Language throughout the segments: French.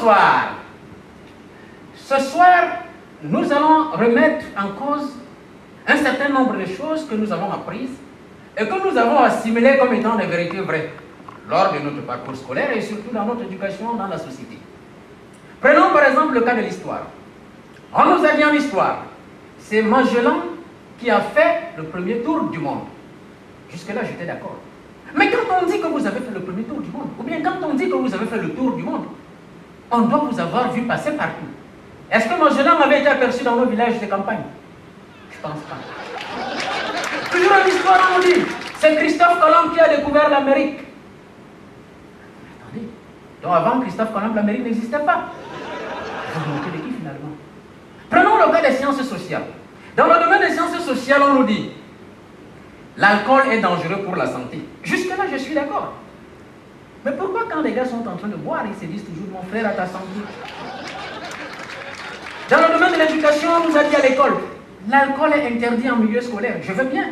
Bonsoir. Ce soir, nous allons remettre en cause un certain nombre de choses que nous avons apprises et que nous avons assimilées comme étant des vérités vraies lors de notre parcours scolaire et surtout dans notre éducation dans la société. Prenons par exemple le cas de l'histoire. On nous a dit en histoire, c'est Magellan qui a fait le premier tour du monde. Jusque-là, j'étais d'accord. Mais quand on dit que vous avez fait le premier tour du monde, ou bien quand on dit que vous avez fait le tour du monde, on doit vous avoir vu passer partout. Est-ce que Magellan avait été aperçu dans nos villages de campagne? Je ne pense pas. Toujours en histoire, on nous dit, c'est Christophe Colomb qui a découvert l'Amérique. Attendez, donc avant Christophe Colomb, l'Amérique n'existait pas. Vous vous moquez de qui finalement? Prenons le cas des sciences sociales. Dans le domaine des sciences sociales, on nous dit, l'alcool est dangereux pour la santé. Jusque-là, je suis d'accord. Mais pourquoi quand les gars sont en train de boire, ils se disent toujours, mon frère, à ta santé? Dans le domaine de l'éducation, on nous a dit à l'école, l'alcool est interdit en milieu scolaire. Je veux bien.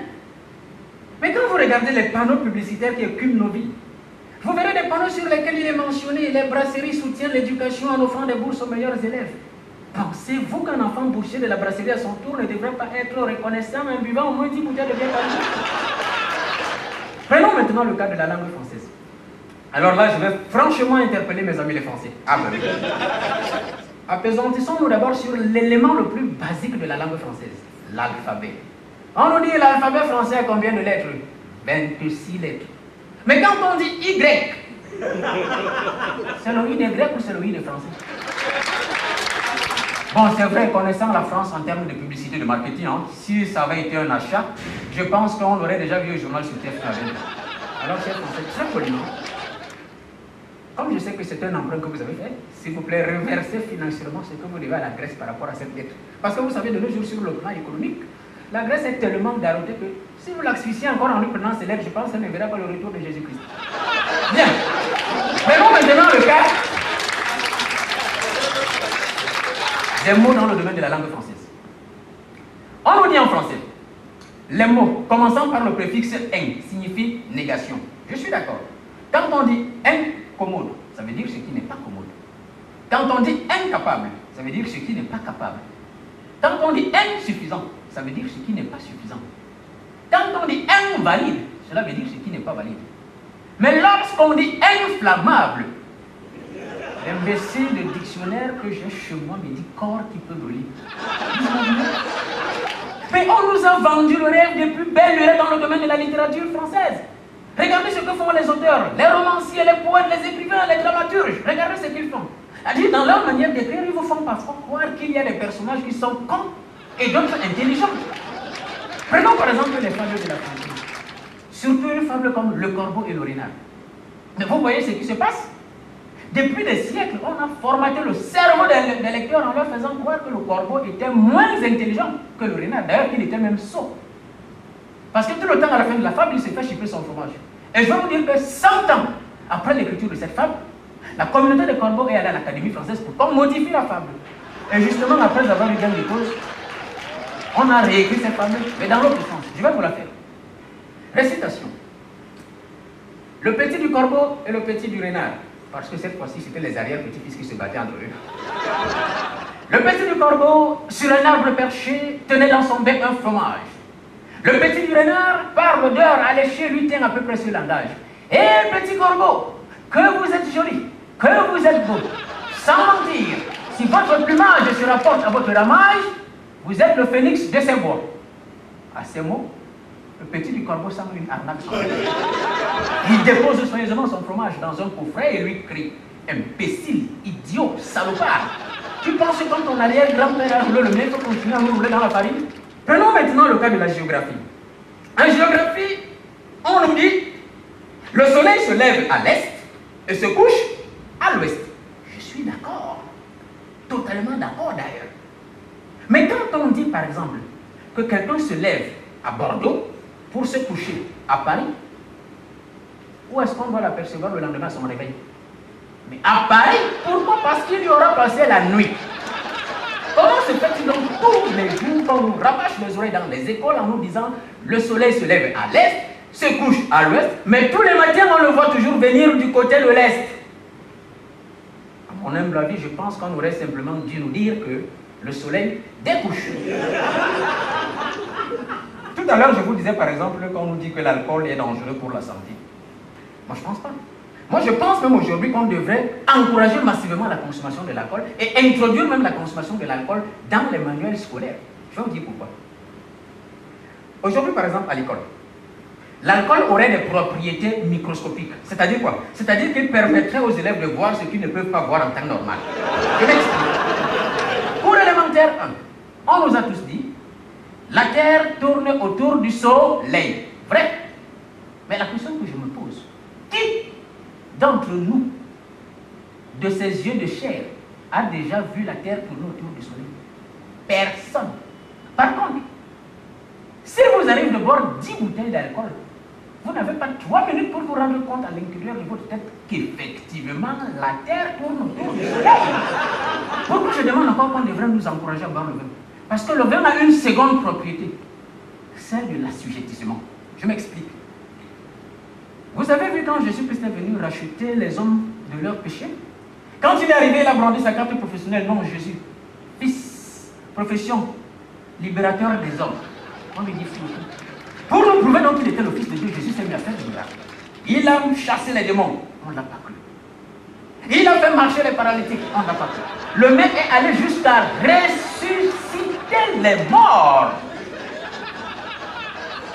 Mais quand vous regardez les panneaux publicitaires qui écument nos vies, vous verrez des panneaux sur lesquels il est mentionné, les brasseries soutiennent l'éducation en offrant des bourses aux meilleurs élèves. Pensez-vous qu'un enfant boursier de la brasserie à son tour ne devrait pas être reconnaissant en buvant au moins 10 bouteilles de bière par jour? Prenons maintenant le cas de la langue française. Alors là, je vais franchement interpeller mes amis les Français. Ah ben oui. Apaisantissons-nous d'abord sur l'élément le plus basique de la langue française, l'alphabet. On nous dit l'alphabet français a combien de lettres? 26 lettres. Mais quand on dit Y, c'est le I des Grecs ou c'est le I des Français? Bon, c'est vrai, connaissant la France en termes de publicité, de marketing, hein, si ça avait été un achat, je pense qu'on aurait déjà vu au journal sur TF1. Alors, chers Français, très poliment, comme je sais que c'est un emprunt que vous avez fait, s'il vous plaît, reversez financièrement ce que vous devez à la Grèce par rapport à cette lettre. Parce que vous savez, de nos jours, sur le plan économique, la Grèce est tellement garottée que si vous l'asphyxiez encore en lui prenant ses lettres, je pense qu'elle ne verra pas le retour de Jésus-Christ. Bien. Prenons maintenant le cas des mots dans le domaine de la langue française. On nous dit en français, les mots commençant par le préfixe in signifient négation. Je suis d'accord. Quand on dit incommode, ça veut dire ce qui n'est pas commode. Quand on dit incapable, ça veut dire ce qui n'est pas capable. Quand on dit insuffisant, ça veut dire ce qui n'est pas suffisant. Quand on dit invalide, cela veut dire ce qui n'est pas valide. Mais lorsqu'on dit inflammable, l'imbécile de dictionnaire que j'ai chez moi me dit corps qui peut brûler. Mais on nous a vendu le rêve des plus belles lurets dans le domaine de la littérature française. Regardez ce que font les auteurs, les romanciers, les poètes, les écrivains, les dramaturges. Regardez ce qu'ils font. C'est-à-dire, dans leur manière d'écrire, ils vous font parfois croire qu'il y a des personnages qui sont cons et d'autres intelligents. Prenons par exemple les fables de la France. Surtout une fable comme Le Corbeau et le Renard. Vous voyez ce qui se passe? Depuis des siècles, on a formaté le cerveau des lecteurs en leur faisant croire que le corbeau était moins intelligent que le renard. D'ailleurs, il était même sot. Parce que tout le temps, à la fin de la fable, il se fait chipper son fromage. Et je vais vous dire que 100 ans après l'écriture de cette fable, la communauté des corbeaux est allée à l'Académie française pour qu'on modifie la fable. Et justement, après avoir eu gain de cause, on a réécrit cette fable, mais dans l'autre sens. Je vais vous la faire. Récitation. Le petit du corbeau et le petit du renard. Parce que cette fois-ci, c'était les arrière-petits-fils qui se battaient entre eux. Le petit du corbeau, sur un arbre perché, tenait dans son bec un fromage. Le petit du renard, par l'odeur alléchée, lui tient à peu près ce langage. Eh, petit corbeau, que vous êtes joli, que vous êtes beau. Sans mentir, si votre plumage se rapporte à votre ramage, vous êtes le phénix de ces bois. À ces mots, le petit du corbeau semble une arnaque sans fait. Il dépose soigneusement son fromage dans un coffret et lui crie: imbécile, idiot, salopard. Tu penses que quand ton arrière-grand-père a roulé le nez, il faut continuer à nous rouler dans la farine? Prenons maintenant le cas de la géographie. En géographie, on nous dit le soleil se lève à l'est et se couche à l'ouest. Je suis d'accord. Totalement d'accord d'ailleurs. Mais quand on dit par exemple que quelqu'un se lève à Bordeaux pour se coucher à Paris, où est-ce qu'on doit l'apercevoir le lendemain à son réveil? Mais à Paris, pourquoi? Parce qu'il y aura passé la nuit. Comment se fait-il donc tous les jours qu'on nous rabâche les oreilles dans les écoles en nous disant le soleil se lève à l'est, se couche à l'ouest, mais tous les matins on le voit toujours venir du côté de l'est? À on aime la vie, je pense qu'on aurait simplement dû nous dire que le soleil découche. Tout à l'heure, je vous disais par exemple qu'on nous dit que l'alcool est dangereux pour la santé. Moi, je ne pense pas. Moi, je pense même aujourd'hui qu'on devrait encourager massivement la consommation de l'alcool et introduire même la consommation de l'alcool dans les manuels scolaires. Je vais vous dire pourquoi. Aujourd'hui, par exemple, à l'école, l'alcool aurait des propriétés microscopiques. C'est-à-dire quoi? C'est-à-dire qu'il permettrait aux élèves de voir ce qu'ils ne peuvent pas voir en temps normal. Je m'explique. Pour l'élémentaire 1, on nous a tous dit, la Terre tourne autour du soleil. Vrai? Mais la question que je me pose, qui d'entre nous, de ses yeux de chair, a déjà vu la Terre tourner autour du soleil? Personne. Par contre, si vous arrivez de boire 10 bouteilles d'alcool, vous n'avez pas 3 minutes pour vous rendre compte à l'intérieur de votre tête qu'effectivement la Terre tourne autour du soleil. Pourquoi je demande encore qu'on devrait nous encourager à boire le vin? Parce que le vin a une seconde propriété, celle de l'assujettissement. Je m'explique. Vous avez vu quand Jésus-Christ est venu racheter les hommes de leurs péchés? Quand il est arrivé, il a brandi sa carte professionnelle, non Jésus, fils, profession, libérateur des hommes. On lui dit fils. Pour nous prouver donc qu'il était le fils de Dieu, Jésus s'est mis à faire des miracles. Il a chassé les démons, on ne l'a pas cru. Il a fait marcher les paralytiques, on ne l'a pas cru. Le mec est allé jusqu'à ressusciter les morts.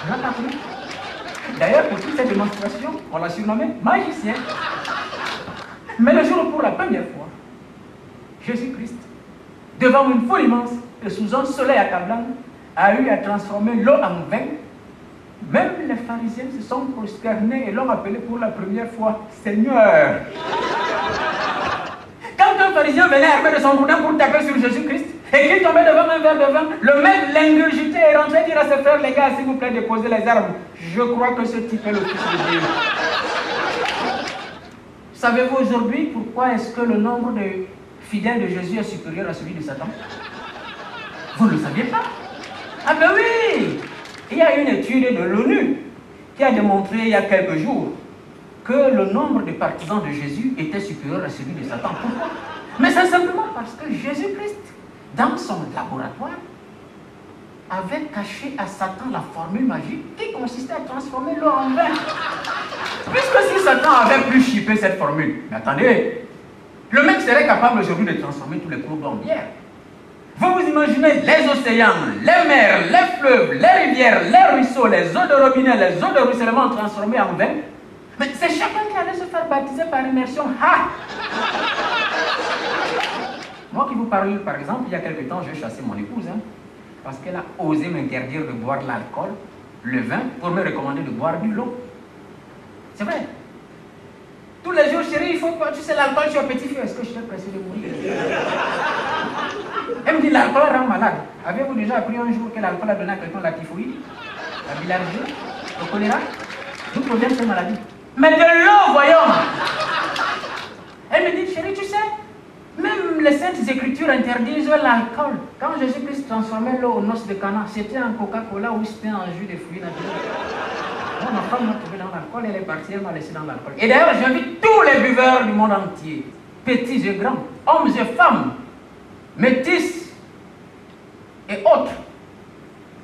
On ne l'a pas cru. D'ailleurs, pour toute cette démonstration, on l'a surnommé magicien. Mais le jour où, pour la première fois, Jésus-Christ, devant une foule immense et sous un soleil accablant, a eu à transformer l'eau en vin, même les pharisiens se sont prosternés et l'ont appelé pour la première fois Seigneur. Quand un pharisien venait armé de son boudin pour taper sur Jésus-Christ et qu'il tombait devant un verre de vin, le mec l'ingurgitait et rentrait dire à ses frères, les gars, s'il vous plaît, déposez les armes. Je crois que ce type est le fils de Dieu. Savez-vous aujourd'hui pourquoi est-ce que le nombre de fidèles de Jésus est supérieur à celui de Satan? Vous ne le saviez pas? Ah ben oui! Il y a une étude de l'ONU qui a démontré il y a quelques jours que le nombre de partisans de Jésus était supérieur à celui de Satan. Pourquoi? Mais c'est simplement parce que Jésus-Christ, dans son laboratoire, avait caché à Satan la formule magique qui consistait à transformer l'eau en vin. Puisque si Satan avait pu chipper cette formule, mais attendez, le mec serait capable aujourd'hui de transformer tous les cours d'eau en bière. Vous vous imaginez les océans, les mers, les fleuves, les rivières, les ruisseaux, les eaux de robinet, les eaux de ruissellement transformées en vin? Mais c'est chacun qui allait se faire baptiser par immersion. Ha! Moi qui vous parle, par exemple, il y a quelque temps, j'ai chassé mon épouse, parce qu'elle a osé m'interdire de boire l'alcool, le vin, pour me recommander de boire du l'eau. C'est vrai. Tous les jours, chérie, il faut pas, tu sais, l'alcool, tu as petit feu. Est-ce que je t'ai pressé de mourir? Elle me dit, l'alcool rend malade. Avez-vous déjà appris un jour que l'alcool a donné à quelqu'un la typhoïde, la bilharziose, le choléra? D'où provient cette maladie? Mais de l'eau, voyons! Elle me dit, chérie, tu sais, même les saintes écritures interdisent l'alcool. Quand Jésus-Christ transformait l'eau aux noces de Cana, c'était en Coca-Cola ou c'était en jus de fruits naturels. Moi, ma femme m'a trouvé dans l'alcool, elle est partie, elle m'a laissé dans l'alcool. Et d'ailleurs, j'invite tous les buveurs du monde entier, petits et grands, hommes et femmes, métis et autres,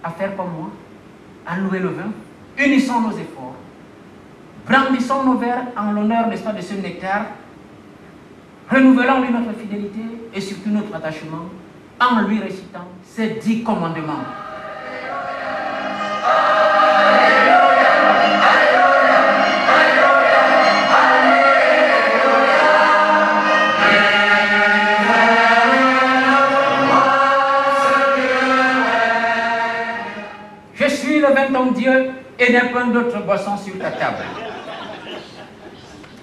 à faire comme moi, à louer le vin, unissons nos efforts, brandissons nos verres en l'honneur, n'est-ce pas, de ce nectar, renouvelons-lui notre fidélité et surtout notre attachement en lui récitant ces 10 commandements. Je suis le vin ton Dieu et n'ai point d'autre boisson sur ta table.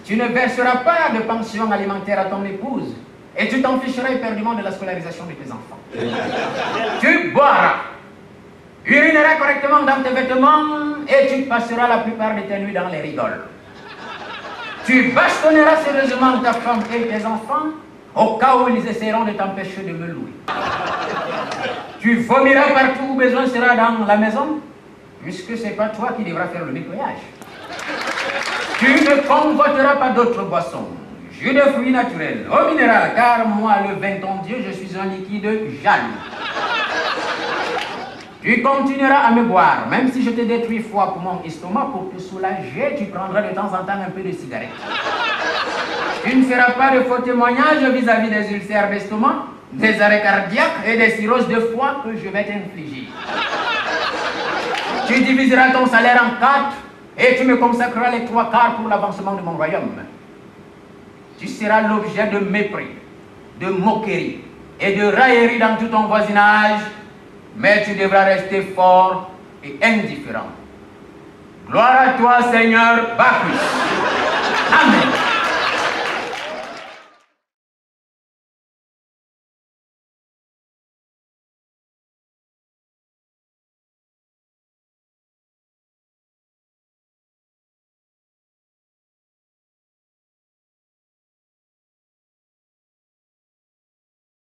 Tu ne verseras pas de pension alimentaire à ton épouse et tu t'en ficheras éperdument de la scolarisation de tes enfants. Tu boiras, urineras correctement dans tes vêtements et tu passeras la plupart de tes nuits dans les rigoles. Tu bastonneras sérieusement ta femme et tes enfants au cas où ils essaieront de t'empêcher de me louer. Tu vomiras partout où besoin sera dans la maison, puisque ce n'est pas toi qui devras faire le nettoyage. Tu ne convoiteras pas d'autres boissons. Jus de fruits naturels, eau minérale, car moi, le vain ton Dieu, je suis un liquide jaloux. Tu continueras à me boire, même si je te détruis foi pour mon estomac, pour te soulager, tu prendras de temps en temps un peu de cigarette. Tu ne feras pas de faux témoignages vis-à-vis des ulcères d'estomac, des arrêts cardiaques et des cirrhoses de foie que je vais t'infliger. Tu diviseras ton salaire en 4 et tu me consacreras les 3/4 pour l'avancement de mon royaume. Tu seras l'objet de mépris, de moquerie et de raillerie dans tout ton voisinage, mais tu devras rester fort et indifférent. Gloire à toi, Seigneur, Bacchus. Amen.